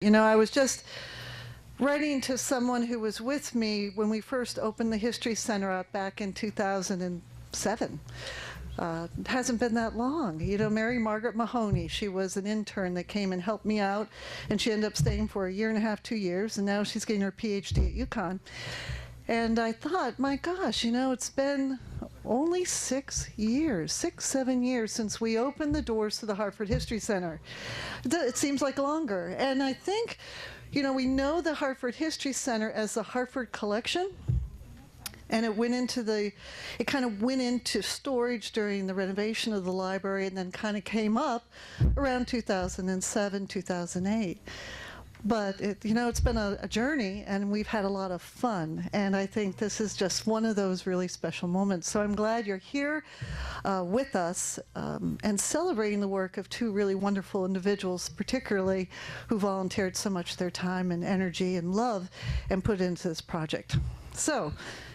You know, I was just writing to someone who was with me when we first opened the History Center up back in 2007. It hasn't been that long. You know, Mary Margaret Mahoney, she was an intern that came and helped me out, and she ended up staying for a year and a half, 2 years, and now she's getting her PhD at UConn. And I thought, my gosh, you know, it's been only 6 years, 7 years since we opened the doors to the Hartford History Center. It seems like longer. And I think, you know, we know the Hartford History Center as the Hartford Collection. And it kind of went into storage during the renovation of the library and then kind of came up around 2007, 2008. But you know, it's been a journey, and we've had a lot of fun. And I think this is just one of those really special moments. So I'm glad you're here with us and celebrating the work of two really wonderful individuals, particularly who volunteered so much of their time and energy and love and put into this project. So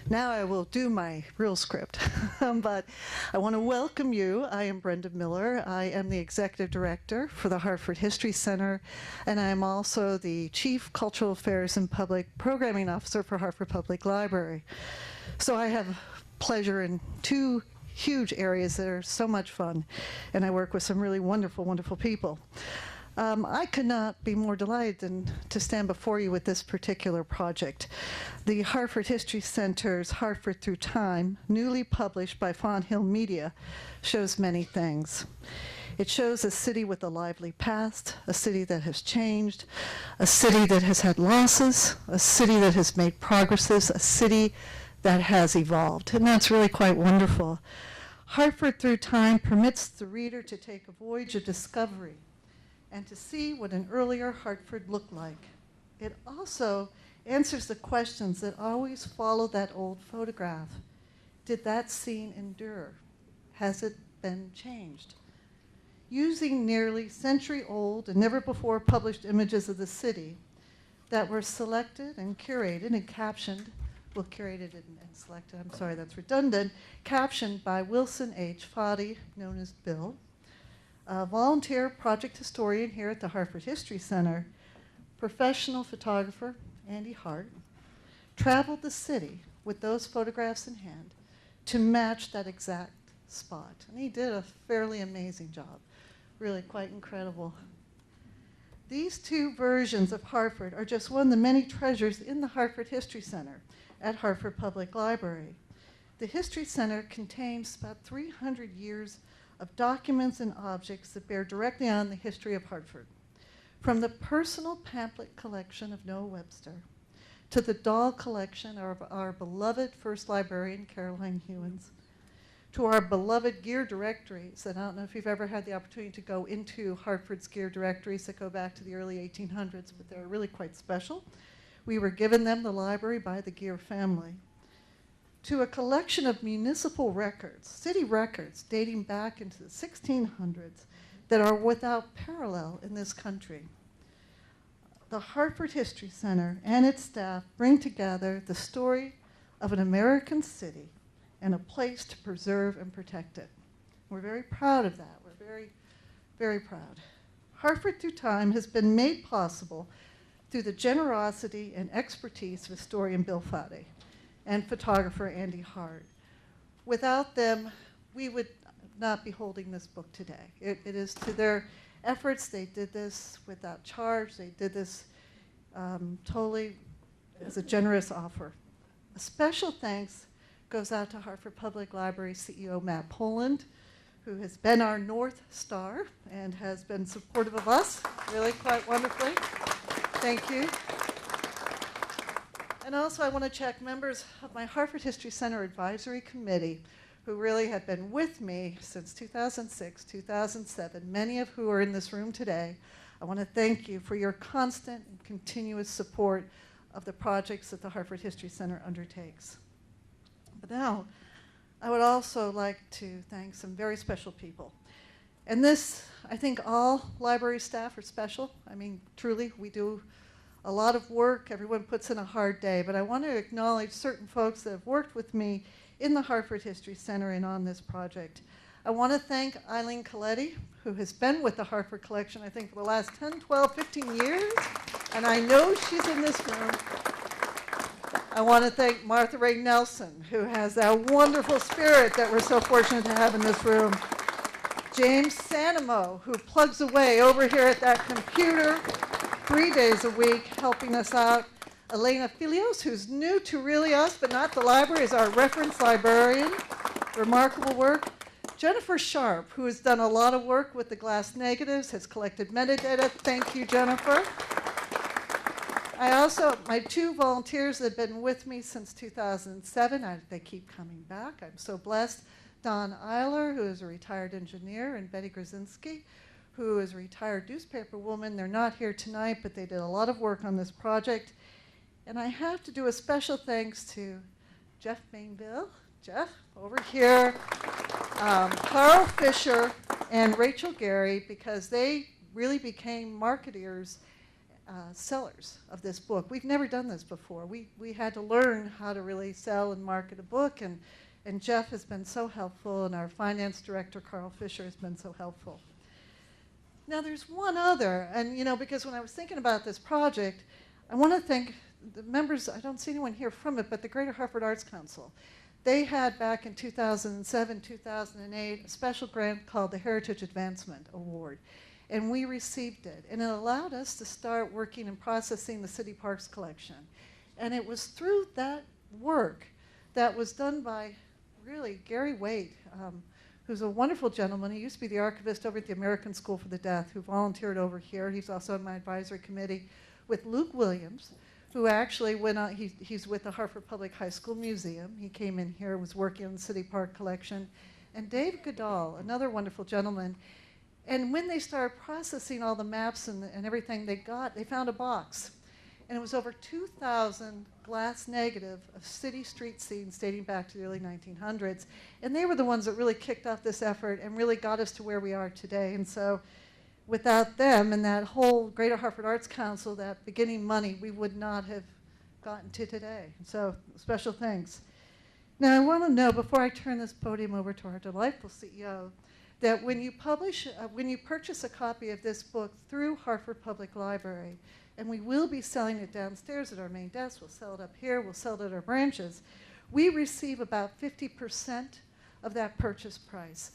now I will do my real script, but I want to welcome you. I am Brenda Miller. I am the Executive Director for the Hartford History Center, and I am also the Chief Cultural Affairs and Public Programming Officer for Hartford Public Library. So I have pleasure in two huge areas that are so much fun, and I work with some really wonderful, wonderful people. I could not be more delighted than to stand before you with this particular project. The Hartford History Center's Hartford Through Time, newly published by Fawn Hill Media, shows many things. It shows a city with a lively past, a city that has changed, a city that has had losses, a city that has made progresses, a city that has evolved. And that's really quite wonderful. Hartford Through Time permits the reader to take a voyage of discovery and to see what an earlier Hartford looked like. It also answers the questions that always follow that old photograph. Did that scene endure? Has it been changed? Using nearly century-old and never-before published images of the city that were selected and curated and captioned, well, curated and selected, I'm sorry, that's redundant, captioned by Wilson H. Foddy, known as Bill, a volunteer project historian here at the Hartford History Center, professional photographer Andy Hart, traveled the city with those photographs in hand to match that exact spot. And he did a fairly amazing job, really quite incredible. These two versions of Hartford are just one of the many treasures in the Hartford History Center at Hartford Public Library. The History Center contains about 300 years of documents and objects that bear directly on the history of Hartford. From the personal pamphlet collection of Noah Webster to the doll collection of our beloved first librarian, Caroline Hewins, to our beloved gear directories, and I don't know if you've ever had the opportunity to go into Hartford's gear directories that go back to the early 1800s, but they're really quite special. We were given them, the library, by the Gear family. To a collection of municipal records, city records dating back into the 1600s that are without parallel in this country. The Hartford History Center and its staff bring together the story of an American city and a place to preserve and protect it. We're very proud of that. We're very, very proud. Hartford Through Time has been made possible through the generosity and expertise of historian Bill Foddy and photographer Andy Hart. Without them, we would not be holding this book today. It is to their efforts. They did this without charge. They did this totally as a generous offer. A special thanks goes out to Hartford Public Library CEO Matt Poland, who has been our North Star and has been supportive of us really quite wonderfully. Thank you. And also I want to check members of my Hartford History Center Advisory Committee who really have been with me since 2006, 2007, many of who are in this room today. I want to thank you for your constant and continuous support of the projects that the Hartford History Center undertakes. But now, I would also like to thank some very special people. And this, I think all library staff are special. I mean, truly, we do a lot of work. Everyone puts in a hard day. But I want to acknowledge certain folks that have worked with me in the Hartford History Center and on this project. I want to thank Eileen Coletti, who has been with the Hartford Collection, I think, for the last 10, 12, 15 years. and I know she's in this room. I want to thank Martha Ray Nelson, who has that wonderful spirit that we're so fortunate to have in this room. James Sanamo, who plugs away over here at that computer 3 days a week, helping us out. Elena Filios, who's new to really us, but not the library, is our reference librarian. Remarkable work. Jennifer Sharp, who has done a lot of work with the glass negatives, has collected metadata. Thank you, Jennifer. My two volunteers that have been with me since 2007, they keep coming back. I'm so blessed. Don Eiler, who is a retired engineer, and Betty Grzinski, who is a retired newspaper woman. They're not here tonight, but they did a lot of work on this project. And I have to do a special thanks to Jeff Mainville, Jeff, over here, Carl Fisher, and Rachel Gary, because they really became marketeers, sellers of this book. We've never done this before. We had to learn how to really sell and market a book, and Jeff has been so helpful, and our finance director, Carl Fisher, has been so helpful. Now there's one other, and because when I was thinking about this project, I want to thank the members. I don't see anyone here from it, but the Greater Hartford Arts Council. They had back in 2007, 2008, a special grant called the Heritage Advancement Award. And we received it. And it allowed us to start working and processing the City Parks collection. And it was through that work that was done by really Gary Waite, who's a wonderful gentleman. He used to be the archivist over at the American School for the Deaf, who volunteered over here. He's also on my advisory committee with Luke Williams, who actually went on, he's with the Hartford Public High School Museum. He came in here, was working on the City Park collection. And Dave Goodall, another wonderful gentleman. And when they started processing all the maps and everything they found a box. And it was over 2,000 glass negative of city street scenes dating back to the early 1900s. And they were the ones that really kicked off this effort and really got us to where we are today. And so without them and that whole Greater Hartford Arts Council, that beginning money, we would not have gotten to today. So special thanks. Now I want to know, before I turn this podium over to our delightful CEO, that when you purchase a copy of this book through Hartford Public Library, and we will be selling it downstairs at our main desk, we'll sell it up here, we'll sell it at our branches, we receive about 50% of that purchase price.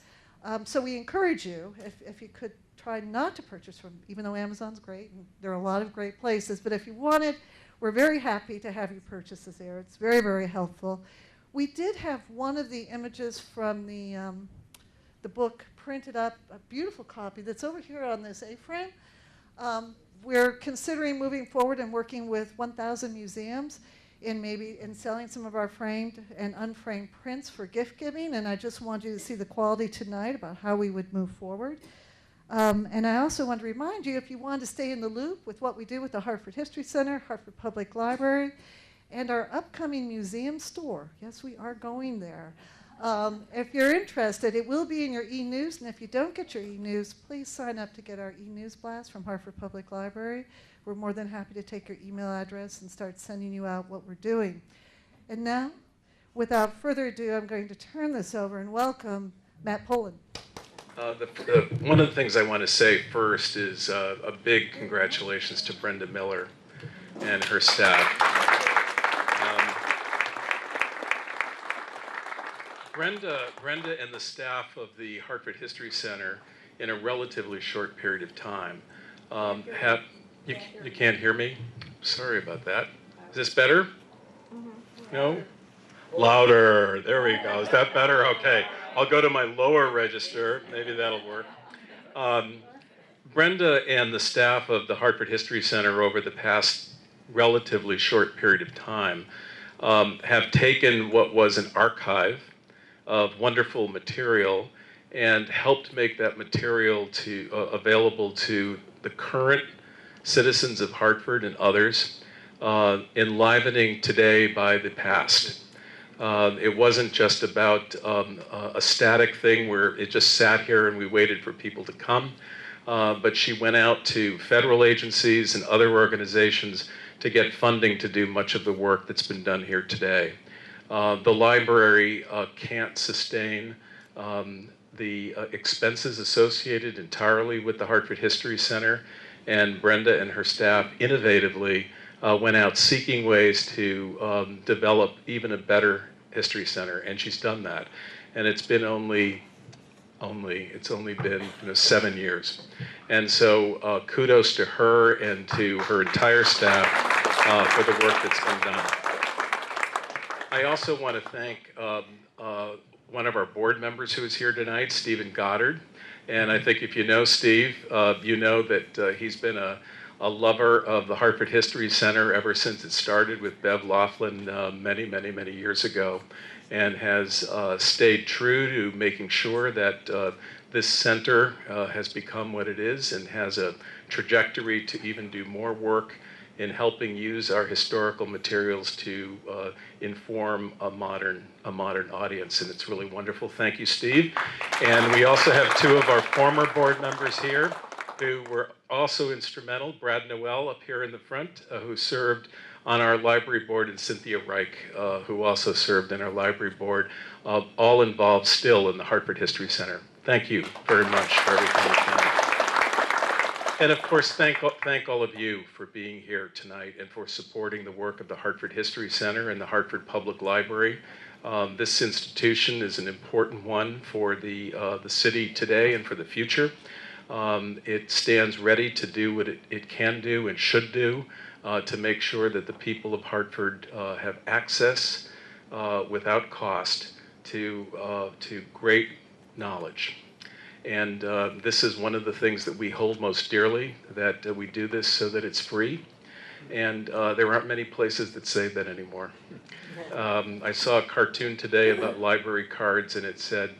So we encourage you, if you could try not to purchase from, even though Amazon's great, and there are a lot of great places, but if you want it, we're very happy to have you purchase this there. It's very, very helpful. We did have one of the images from the book printed up, a beautiful copy that's over here on this A-frame. We're considering moving forward and working with 1,000 museums in selling some of our framed and unframed prints for gift giving, and I just want you to see the quality tonight about how we would move forward. And I also want to remind you, if you want to stay in the loop with what we do with the Hartford History Center, Hartford Public Library, and our upcoming museum store. Yes, we are going there. If you're interested, it will be in your e-news, and if you don't get your e-news, please sign up to get our e-news blast from Hartford Public Library. We're more than happy to take your email address and start sending you out what we're doing. And now, without further ado, I'm going to turn this over and welcome Matt Poland. One of the things I want to say first is a big congratulations to Brenda Miller and her staff. Brenda and the staff of the Hartford History Center, in a relatively short period of time, you can't hear me? Sorry about that. Is this better? No? Louder. There we go. Is that better? Okay. I'll go to my lower register. Maybe that'll work. Brenda and the staff of the Hartford History Center over the past relatively short period of time have taken what was an archive of wonderful material and helped make that material available to the current citizens of Hartford and others, enlivening today by the past. It wasn't just about a static thing where it just sat here and we waited for people to come, but she went out to federal agencies and other organizations to get funding to do much of the work that's been done here today. The library can't sustain the expenses associated entirely with the Hartford History Center, and Brenda and her staff innovatively went out seeking ways to develop even a better history center, and she's done that. And it's been it's only been 7 years. And so kudos to her and to her entire staff for the work that's been done. I also want to thank one of our board members who is here tonight, Stephen Goddard. And I think if you know Steve, you know that he's been a lover of the Hartford History Center ever since it started with Bev Laughlin many years ago, and has stayed true to making sure that this center has become what it is and has a trajectory to even do more work in helping use our historical materials to inform a modern audience, and it's really wonderful. Thank you, Steve. And we also have two of our former board members here who were also instrumental. Brad Noel up here in the front, who served on our library board, and Cynthia Reich, who also served in our library board, all involved still in the Hartford History Center. Thank you very much for everything you've done. And of course, thank all of you for being here tonight and for supporting the work of the Hartford History Center and the Hartford Public Library. This institution is an important one for the city today and for the future. It stands ready to do what it can do and should do to make sure that the people of Hartford have access without cost to great knowledge. And this is one of the things that we hold most dearly, that we do this so that it's free. And there aren't many places that say that anymore. I saw a cartoon today about library cards, and it said,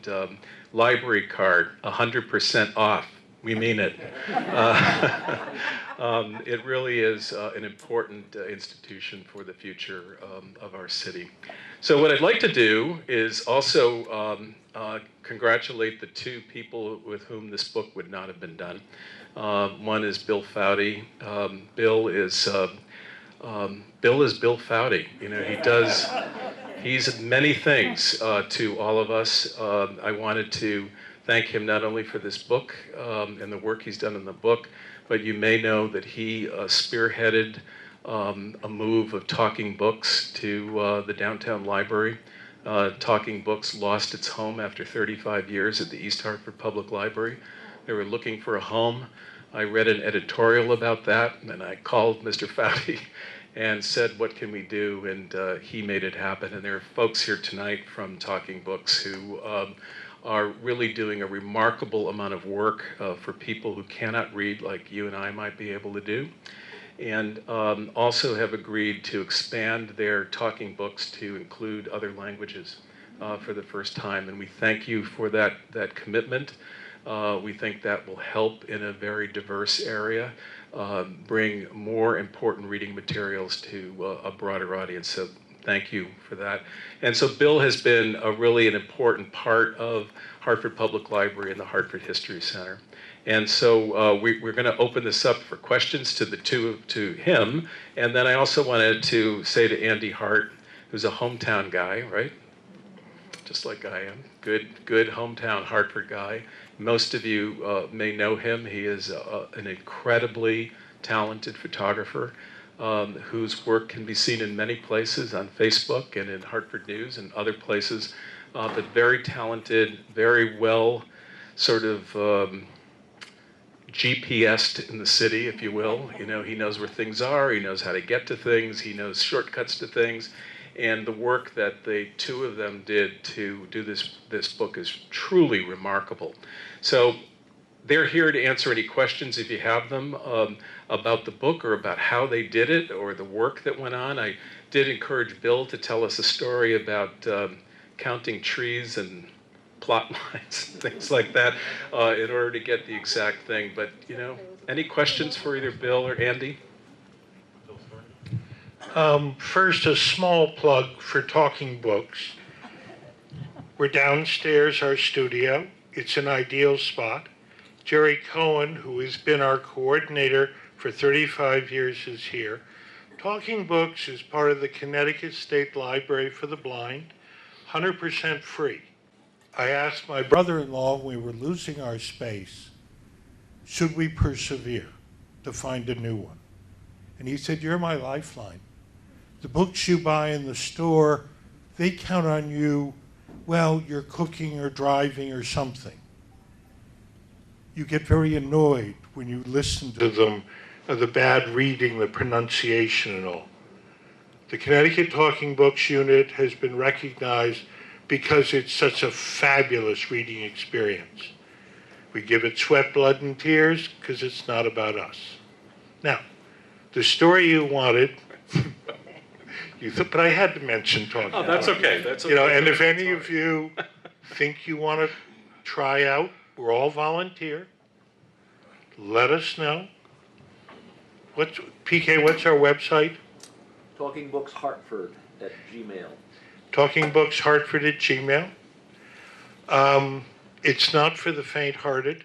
library card, 100% off. We mean it. It really is an important institution for the future of our city. So what I'd like to do is also congratulate the two people with whom this book would not have been done. One is Bill Foudy. Bill is Bill Foudy. You know, he's many things to all of us. I wanted to thank him not only for this book and the work he's done in the book, but you may know that he spearheaded a move of Talking Books to the downtown library. Talking Books lost its home after 35 years at the East Hartford Public Library. They were looking for a home. I read an editorial about that, and I called Mr. Foudy and said, what can we do? And he made it happen. And there are folks here tonight from Talking Books who are really doing a remarkable amount of work for people who cannot read like you and I might be able to do, and also have agreed to expand their Talking Books to include other languages for the first time. And we thank you for that commitment. We think that will help in a very diverse area, bring more important reading materials to a broader audience. So thank you for that. And so Bill has been really an important part of Hartford Public Library and the Hartford History Center. And so we're going to open this up for questions to him. And then I also wanted to say to Andy Hart, who's a hometown guy, right? Just like I am. Good hometown Hartford guy. Most of you may know him. He is an incredibly talented photographer whose work can be seen in many places on Facebook and in Hartford News and other places, but very talented, very well sort of GPS'd in the city, if you will. You know, he knows where things are, he knows how to get to things, he knows shortcuts to things, and the work that the two of them did to do this book is truly remarkable. So they're here to answer any questions if you have them about the book or about how they did it or the work that went on. I did encourage Bill to tell us a story about counting trees and plot lines and things like that in order to get the exact thing. But, you know, any questions for either Bill or Andy? First, a small plug for Talking Books. We're downstairs, our studio. It's an ideal spot. Jerry Cohen, who has been our coordinator for 35 years, is here. Talking Books is part of the Connecticut State Library for the Blind, 100% free. I asked my brother-in-law when we were losing our space, should we persevere? to find a new one. And he said, "You're my lifeline. The books you buy in the store, they count on you, well, you're cooking or driving or something. You get very annoyed when you listen to them, the bad reading, the pronunciation and all. The Connecticut Talking Books Unit has been recognized because it's such a fabulous reading experience. We give it sweat, blood, and tears because it's not about us." Now, the story you wanted, but I had to mention talking. Oh, that's okay. That's okay. You know, and if any of you think you want to try out, we're all volunteer. Let us know. PK, what's our website? Talking Books Hartford at Gmail. Talking Books Hartford at Gmail. It's not for the faint-hearted.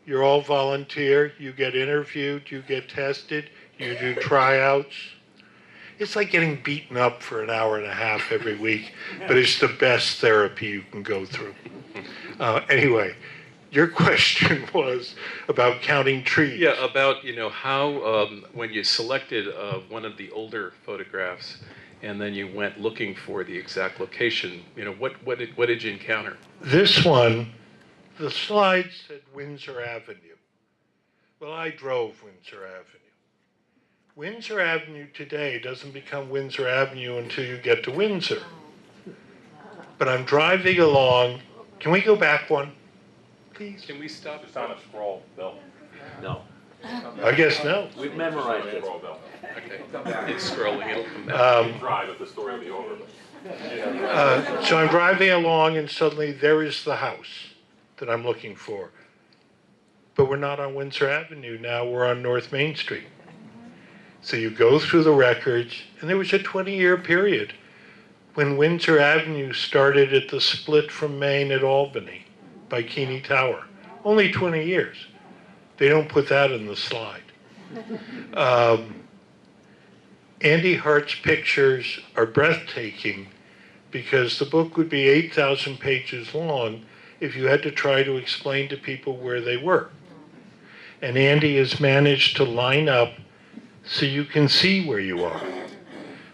You're all volunteer. You get interviewed. You get tested. You do tryouts. It's like getting beaten up for an hour and a half every week, but it's the best therapy you can go through. Anyway, your question was about counting trees. Yeah, about, how when you selected one of the older photographs and then you went looking for the exact location, what did you encounter? This one, the slide said Windsor Avenue. Well, I drove Windsor Avenue. Windsor Avenue today doesn't become Windsor Avenue until you get to Windsor. But I'm driving along. Can we go back one, please? Can we stop? It's on a scroll, Bill. No, I guess no. we've memorized it. Scroll, Bill. Okay. It's scrolling. It'll come back. Drive if the story will be over. So I'm driving along, and suddenly there is the house that I'm looking for. But we're not on Windsor Avenue now. We're on North Main Street. So you go through the records, and there was a 20-year period when Windsor Avenue started at the split from Maine at Albany by Keeney Tower. Only 20 years. They don't put that in the slide. Andy Hart's pictures are breathtaking because the book would be 8,000 pages long if you had to try to explain to people where they were. And Andy has managed to line up so you can see where you are.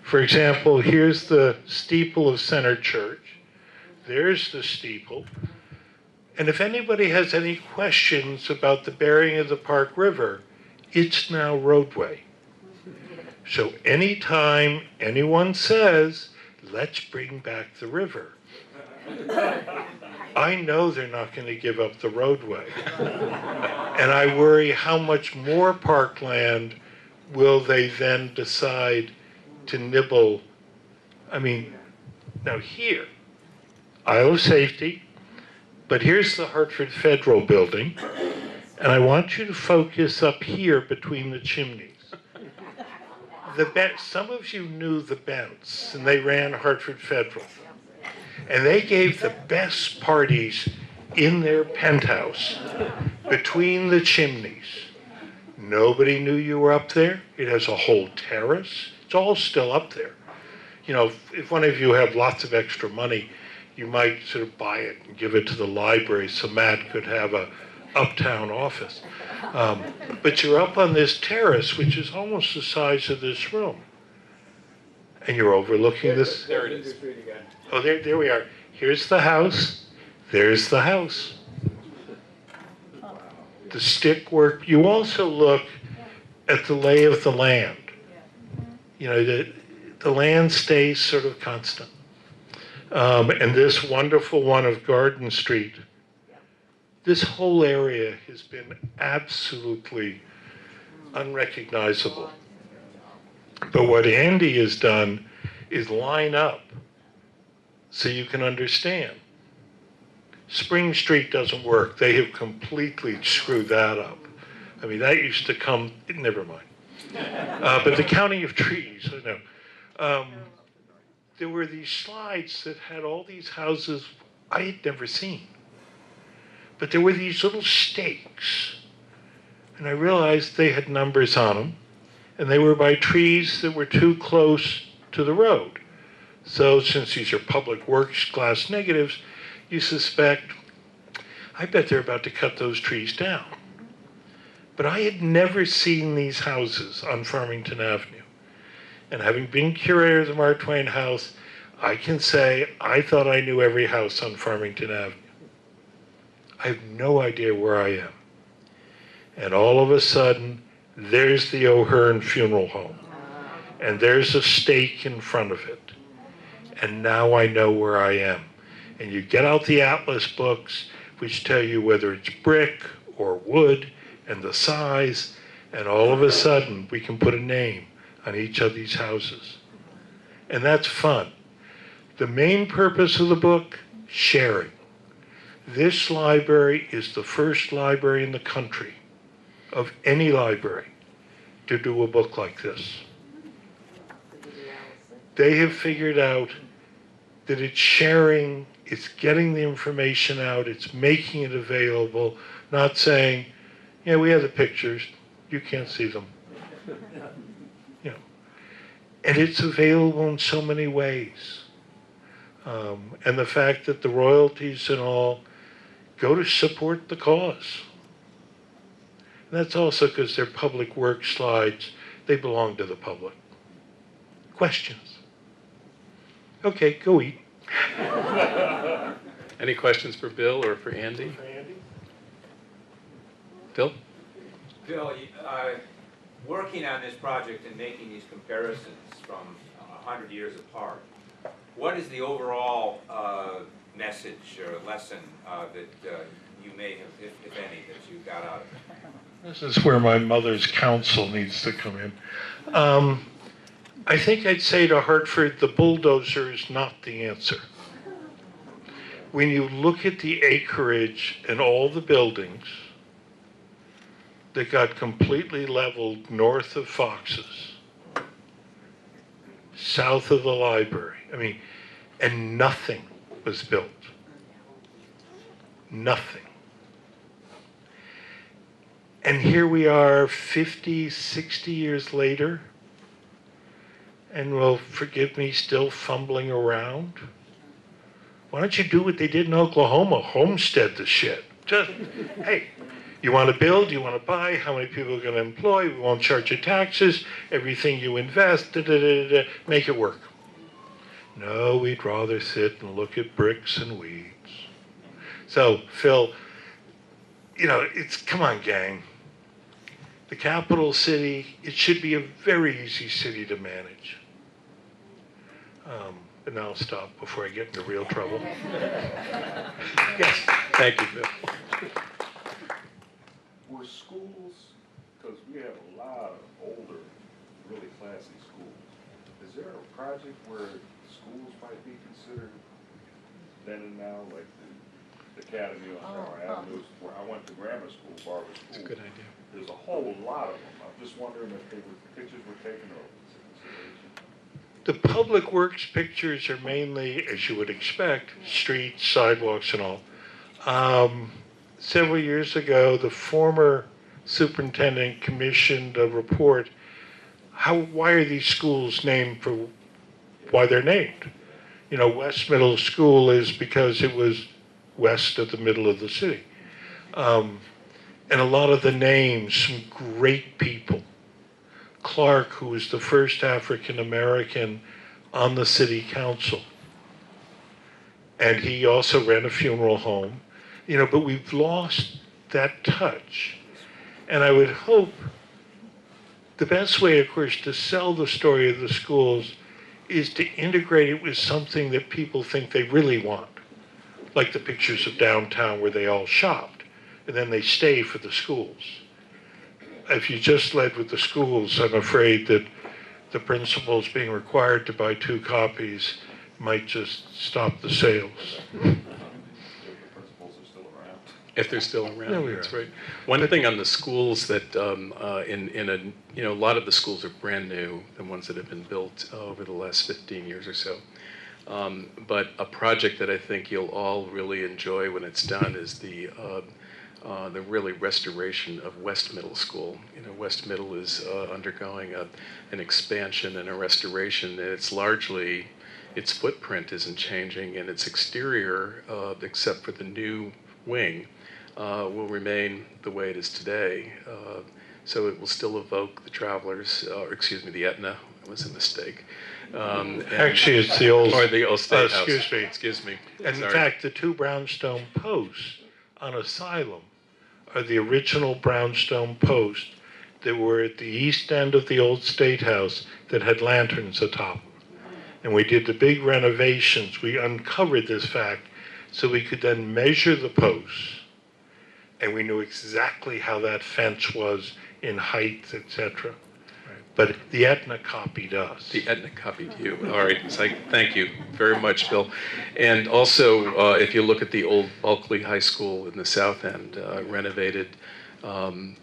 For example, here's the steeple of Center Church. There's the steeple. And if anybody has any questions about the bearing of the Park River, it's now roadway. So anytime anyone says, "Let's bring back the river," I know they're not going to give up the roadway. And I worry how much more parkland will they then decide to nibble? I mean, now here, aisle of safety, but here's the Hartford Federal Building, and I want you to focus up here between the chimneys. Some of you knew the Bents, and they ran Hartford Federal. And they gave the best parties in their penthouse between the chimneys. Nobody knew you were up there. It has a whole terrace. It's all still up there. If one of you have lots of extra money, you might sort of buy it and give it to the library so Matt could have a uptown office. But you're up on this terrace, which is almost the size of this room. And you're overlooking this. There it is. Oh, there we are. Here's the house. There's the house. The stick work. You also look at the lay of the land. The land stays sort of constant. And this wonderful one of Garden Street, this whole area has been absolutely unrecognizable. But what Andy has done is line up so you can understand. Spring Street doesn't work. They have completely screwed that up. I mean, that used to come, never mind. But the counting of trees, I know. There were these slides that had all these houses I had never seen. But there were these little stakes. And I realized they had numbers on them. And they were by trees that were too close to the road. So since these are public works glass negatives, you suspect, I bet they're about to cut those trees down. But I had never seen these houses on Farmington Avenue. And having been curator of the Mark Twain House, I can say I thought I knew every house on Farmington Avenue. I have no idea where I am. And all of a sudden, there's the O'Hearn Funeral Home. And there's a stake in front of it. And now I know where I am. And you get out the atlas books, which tell you whether it's brick or wood and the size, and all of a sudden we can put a name on each of these houses. And that's fun. The main purpose of the book, sharing. This library is the first library in the country, of any library, to do a book like this. They have figured out that it's sharing, it's getting the information out, it's making it available, not saying, yeah, we have the pictures, you can't see them. You know. And it's available in so many ways. And the fact that the royalties and all go to support the cause. And that's also because they're public work slides, they belong to the public. Questions? Okay, go eat. Any questions for Bill or for Andy? Bill? Bill, working on this project and making these comparisons from 100 years apart, what is the overall message or lesson that you may have, if any, that you got out of it? This is where my mother's counsel needs to come in. I think I'd say to Hartford, the bulldozer is not the answer. When you look at the acreage and all the buildings that got completely leveled north of Fox's, south of the library, and nothing was built. Nothing. And here we are 50, 60 years later, and well, forgive me, still fumbling around. Why don't you do what they did in Oklahoma? Homestead the shit. Just, hey, you want to build, you want to buy, how many people are going to employ, we won't charge you taxes, everything you invest, make it work. No, we'd rather sit and look at bricks and weeds. So, Phil, come on, gang. The capital city, it should be a very easy city to manage. But now I'll stop before I get into real trouble. Yes. Thank you, Bill. Were schools, because we have a lot of older, really classy schools, is there a project where schools might be considered then and now, like the Academy on Tower Avenue, where I went to grammar school, Barber School. That's a good idea. There's a whole lot of them. I'm just wondering if pictures were taken over consideration. The public works pictures are mainly, as you would expect, streets, sidewalks, and all. Several years ago, the former superintendent commissioned a report. Why are these schools named for why they're named? West Middle School is because it was west of the middle of the city. And a lot of the names, some great people. Clark, who was the first African American on the city council. And he also ran a funeral home. But we've lost that touch. And I would hope the best way, of course, to sell the story of the schools is to integrate it with something that people think they really want. Like the pictures of downtown where they all shopped, and then they stay for the schools. If you just led with the schools, I'm afraid that the principals being required to buy 2 copies might just stop the sales. If they're still around, There we that's are. right. One thing on the schools that a lot of the schools are brand new, the ones that have been built over the last 15 years or so. But a project that I think you'll all really enjoy when it's done is the really restoration of West Middle School. West Middle is undergoing an expansion and a restoration, and it's largely, its footprint isn't changing, and its exterior, except for the new wing, will remain the way it is today. So it will still evoke the travelers, or excuse me, the Etna. It was a mistake. Actually, it's the old. Or the old State House. Excuse me. Excuse me. And in Sorry. fact, the two brownstone posts on Asylum are the original brownstone posts that were at the east end of the old State House that had lanterns atop. And we did the big renovations. We uncovered this fact so we could then measure the posts, and we knew exactly how that fence was in height, etc. But the Etna copied us. The Etna copied you. All right. So thank you very much, Bill. And also, if you look at the old Bulkley High School in the South End, renovated,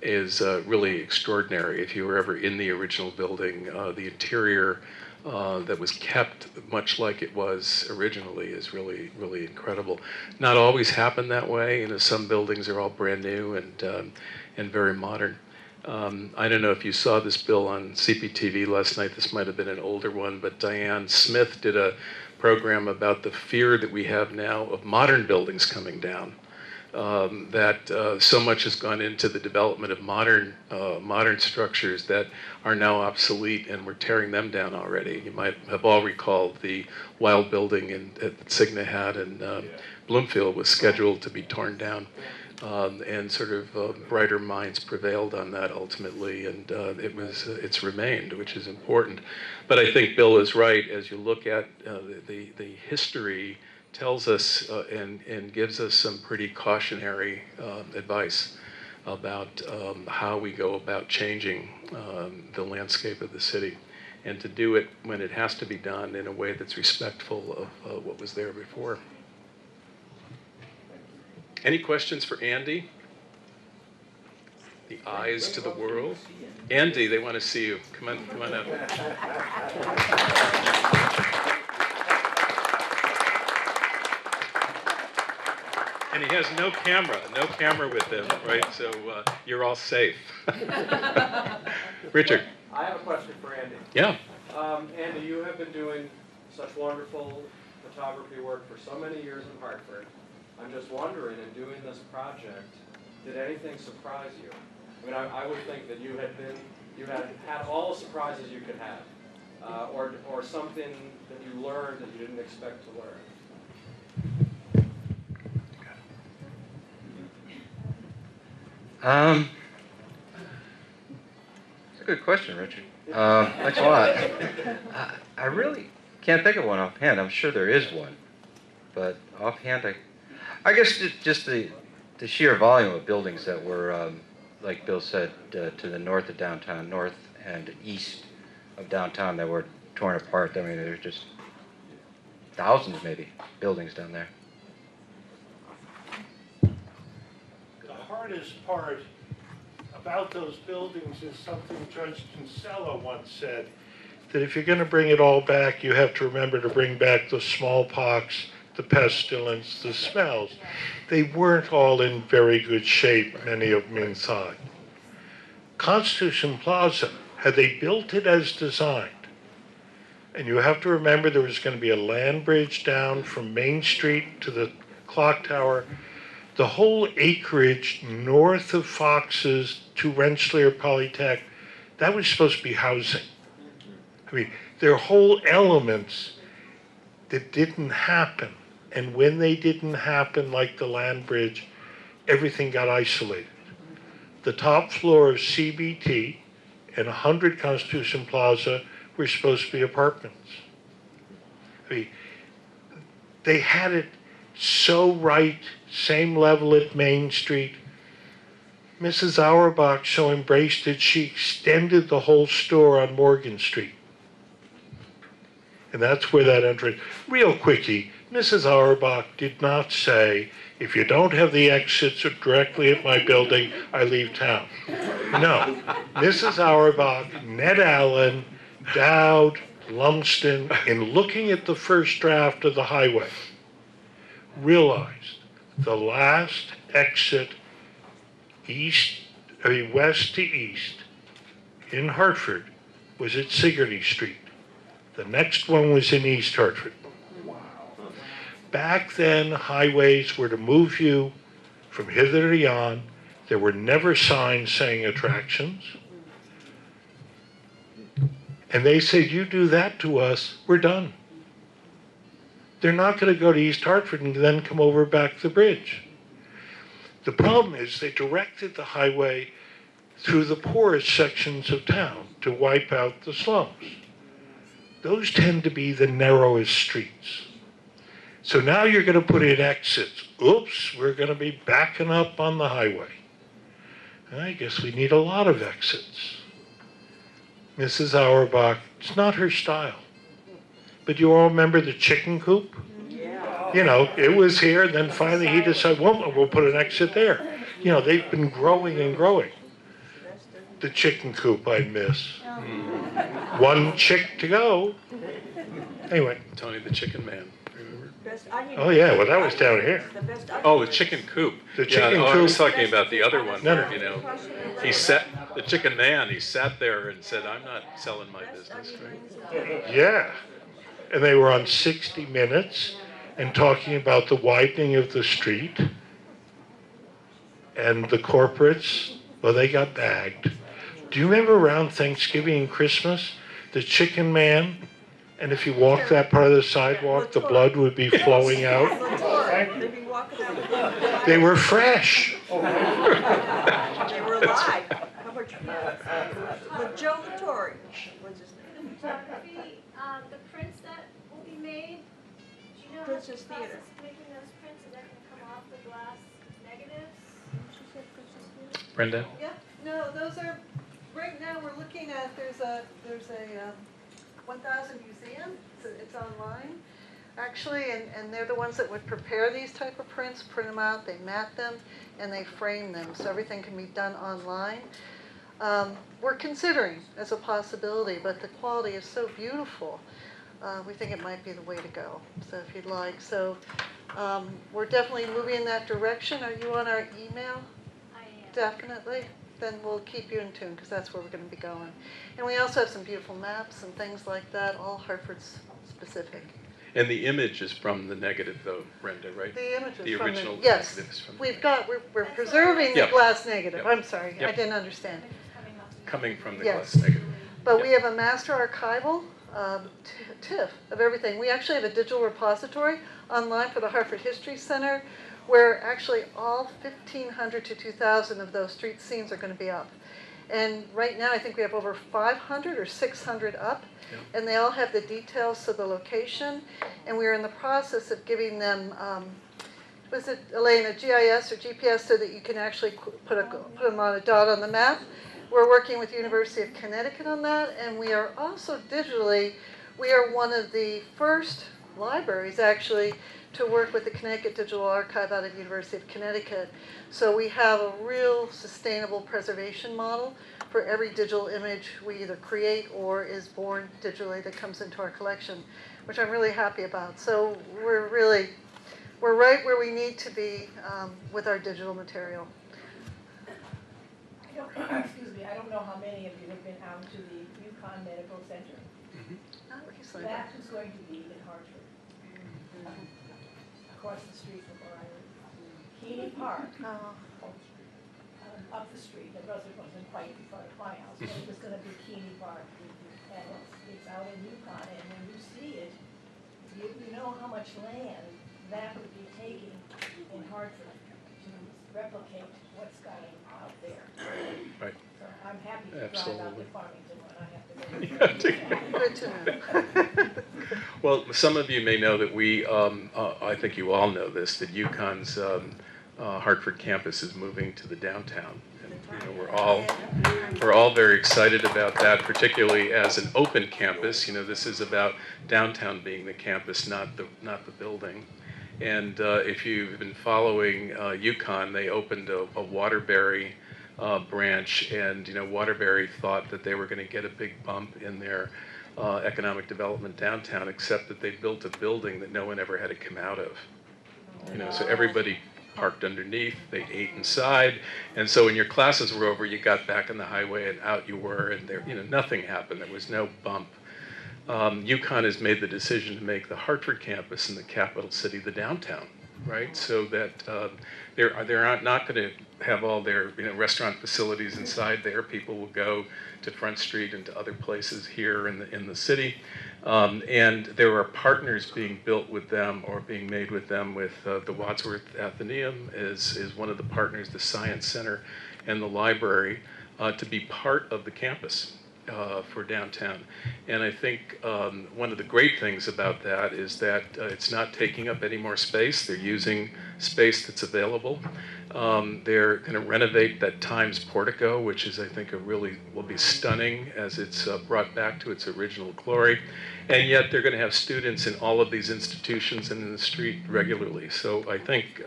is really extraordinary. If you were ever in the original building, the interior that was kept much like it was originally is really, really incredible. Not always happened that way. You know, some buildings are all brand new and very modern. I don't know if you saw this, Bill, on CPTV last night. This might have been an older one, but Diane Smith did a program about the fear that we have now of modern buildings coming down. That so much has gone into the development of modern structures that are now obsolete, and we're tearing them down already. You might have all recalled the Wild building that Cigna had in Bloomfield was scheduled to be torn down. And sort of brighter minds prevailed on that ultimately, and it's remained, which is important. But I think Bill is right. As you look at the history, tells us and gives us some pretty cautionary advice about how we go about changing the landscape of the city, and to do it when it has to be done in a way that's respectful of what was there before. Any questions for Andy? The eyes to the world. Andy, they want to see you. Come on up. And he has no camera with him, right? So you're all safe. Richard. I have a question for Andy. Yeah. Andy, you have been doing such wonderful photography work for so many years in Hartford. I'm just wondering, in doing this project, did anything surprise you? I mean, I would think that you had all the surprises you could have, or something that you learned that you didn't expect to learn. It's a good question, Richard. Thanks a lot. I really can't think of one offhand. I'm sure there is one, but offhand, I guess just the sheer volume of buildings that were, like Bill said, to the north of downtown, north and east of downtown that were torn apart. I mean, there's just thousands, maybe, buildings down there. The hardest part about those buildings is something Judge Kinsella once said, that if you're going to bring it all back, you have to remember to bring back the smallpox, the pestilence, the smells. They weren't all in very good shape, many of them inside. Constitution Plaza, had they built it as designed, and you have to remember there was going to be a land bridge down from Main Street to the clock tower, the whole acreage north of Fox's to Rensselaer Polytech, that was supposed to be housing. I mean, there are whole elements that didn't happen. And when they didn't happen, like the land bridge, everything got isolated. The top floor of CBT and 100 Constitution Plaza were supposed to be apartments. I mean, they had it so right, same level at Main Street. Mrs. Auerbach so embraced it, she extended the whole store on Morgan Street. And that's where that entrance, real quickie, Mrs. Auerbach did not say, if you don't have the exits directly at my building, I leave town. No, Mrs. Auerbach, Ned Allen, Dowd, Lumsden, in looking at the first draft of the highway, realized the last exit west to east in Hartford was at Sigourney Street. The next one was in East Hartford. Back then, highways were to move you from hither to yon. There were never signs saying attractions. And they said, you do that to us, we're done. They're not going to go to East Hartford and then come over back the bridge. The problem is they directed the highway through the poorest sections of town to wipe out the slums. Those tend to be the narrowest streets. So now you're going to put in exits. Oops, we're going to be backing up on the highway. I guess we need a lot of exits. Mrs. Auerbach, it's not her style. But you all remember the chicken coop? Yeah. You know, it was here, and then finally he decided, well, we'll put an exit there. You know, they've been growing and growing. The chicken coop I miss. One chick to go. Anyway. Tony the Chicken Man. Oh yeah, well that was down here. Oh, the chicken coop. The chicken I coop. was talking about the other one. No, Where, no. you know, he sat, the chicken man, he sat there and said, I'm not selling my business. Right? Yeah. And they were on 60 Minutes and talking about the widening of the street. And the corporates, well, they got bagged. Do you remember around Thanksgiving and Christmas, the chicken man? And if you walk that part of the sidewalk, the blood would be flowing out. They were fresh. They were alive. How much? Joe Latore was his name. Photography, the prints that will be made, do you know how the Princess process Theater. of making those prints, is that going to come off the glass negatives? Brenda? Yeah, no, those are, right now we're looking at, there's a 1,000 museum, so it's online, actually, and they're the ones that would prepare these type of prints, print them out, they mat them, and they frame them, so everything can be done online. We're considering as a possibility, but the quality is so beautiful, we think it might be the way to go, so if you'd like. So we're definitely moving in that direction. Are you on our email? I am. Definitely. Then we'll keep you in tune, because that's where we're going to be going. And we also have some beautiful maps and things like that, all Hartford's specific. And the image is from the negative, though, Brenda, right? The images The from original yes, negative is from the we've negative. got, we're preserving the Yep. glass negative. Yep. I'm sorry, I Yep. didn't understand. Coming from the Yes. glass negative. But Yep. we have a master archival TIFF of everything. We actually have a digital repository online for the Hartford History Center, where actually all 1,500 to 2,000 of those street scenes are going to be up. And right now, I think we have over 500 or 600 up, Yep. and they all have the details of the location. And we're in the process of giving them, was it, Elaine, a GIS or GPS so that you can actually put them on a dot on the map. We're working with the University of Connecticut on that, and we are also digitally, we are one of the first libraries actually to work with the Connecticut Digital Archive out of the University of Connecticut. So we have a real sustainable preservation model for every digital image we either create or is born digitally that comes into our collection, which I'm really happy about. So we're right where we need to be with our digital material. Excuse me, I don't know how many of you have been out to the UConn Medical Center. Not recently. That is going to be in Hartford, across the street from where I live. Keeney Park, up the street, it wasn't quite in front of my house, but it was gonna be Keeney Park. And it's out in UConn, and when you see it, you know how much land that would be taking in Hartford to replicate what's going out there. Right. So I'm happy to drive out Absolutely. to Farmington when I have to go. Good to know. Well, some of you may know that we, I think you all know this, that UConn's Hartford campus is moving to the downtown. And, you know, we're all very excited about that, particularly as an open campus. You know, this is about downtown being the campus, not the building. And if you've been following UConn, they opened a Waterbury branch, and you know, Waterbury thought that they were going to get a big bump in their economic development downtown, except that they built a building that no one ever had to come out of. You know, so everybody parked underneath, they ate inside, and so when your classes were over, you got back on the highway and out you were, and there, you know, nothing happened. There was no bump. UConn has made the decision to make the Hartford campus in the capital city the downtown. right? So that they're not going to have all their restaurant facilities inside there. People will go to Front Street and to other places here in the city, and there are partners being built with them or being made with them. With the Wadsworth Atheneum is one of the partners, the Science Center, and the library to be part of the campus. For downtown. And I think one of the great things about that is that it's not taking up any more space. They're using space that's available. They're going to renovate that Times portico, which is, I think, will be stunning as it's brought back to its original glory. And yet they're going to have students in all of these institutions and in the street regularly. So I think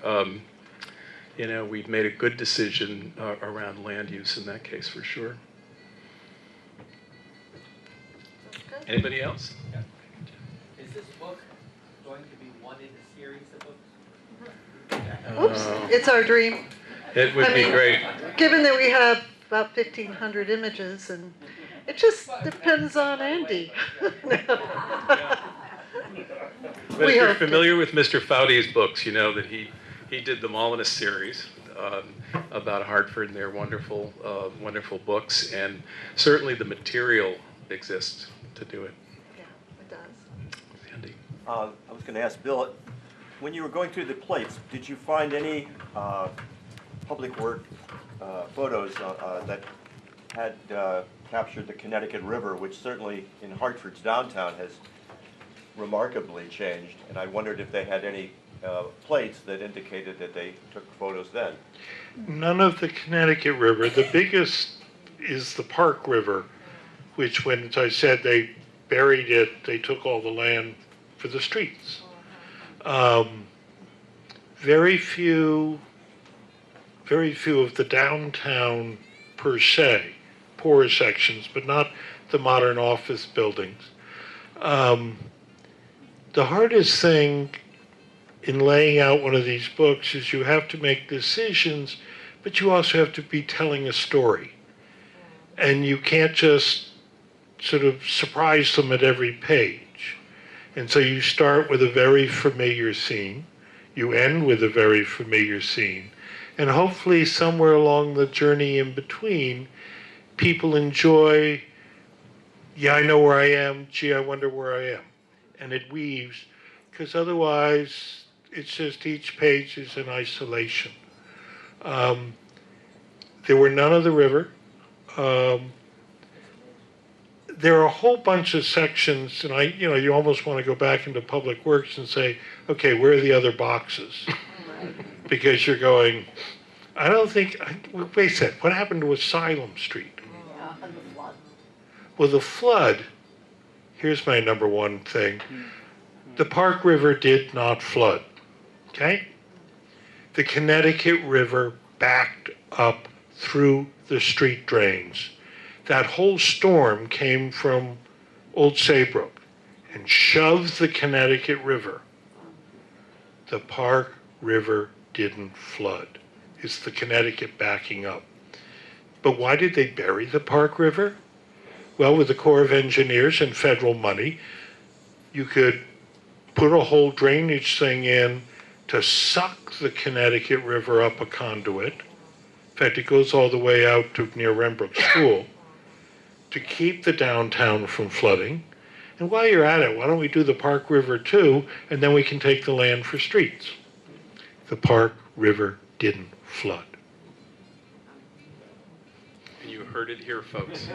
we've made a good decision around land use in that case for sure. Anybody else? Is this book going to be one in a series of books? Oops, it's our dream. It would be great. Given that we have about 1,500 images, and it just depends on Andy. But if you're familiar with Mr. Foudy's books, you know that he did them all in a series about Hartford, and they're wonderful, wonderful books, and certainly the material exists to do it. Yeah, it does. Andy? I was going to ask Bill, when you were going through the plates, did you find any public work photos that had captured the Connecticut River, which certainly in Hartford's downtown has remarkably changed, and I wondered if they had any plates that indicated that they took photos then? None of the Connecticut River. The biggest is the Park River, which, when, as I said, they buried it, they took all the land for the streets. Very few of the downtown per se, poorer sections, but not the modern office buildings. The hardest thing in laying out one of these books is you have to make decisions, but you also have to be telling a story. And you can't just sort of surprise them at every page. And so you start with a very familiar scene, you end with a very familiar scene, and hopefully somewhere along the journey in between, people enjoy, yeah, I know where I am, gee, I wonder where I am. And it weaves, because otherwise it's just each page is in isolation. There were none of the river. There are a whole bunch of sections, and you almost want to go back into Public Works and say, okay, where are the other boxes? Because you're going, I don't think, wait a second, what happened to Asylum Street? Yeah, and the flood. Well, the flood, here's my number one thing. The Park River did not flood, okay? The Connecticut River backed up through the street drains. That whole storm came from Old Saybrook and shoved the Connecticut River. The Park River didn't flood. It's the Connecticut backing up. But why did they bury the Park River? Well, with the Corps of Engineers and federal money, you could put a whole drainage thing in to suck the Connecticut River up a conduit. In fact, it goes all the way out to near Rembrook School, to keep the downtown from flooding. And while you're at it, why don't we do the Park River too, and then we can take the land for streets. The Park River didn't flood. And you heard it here, folks.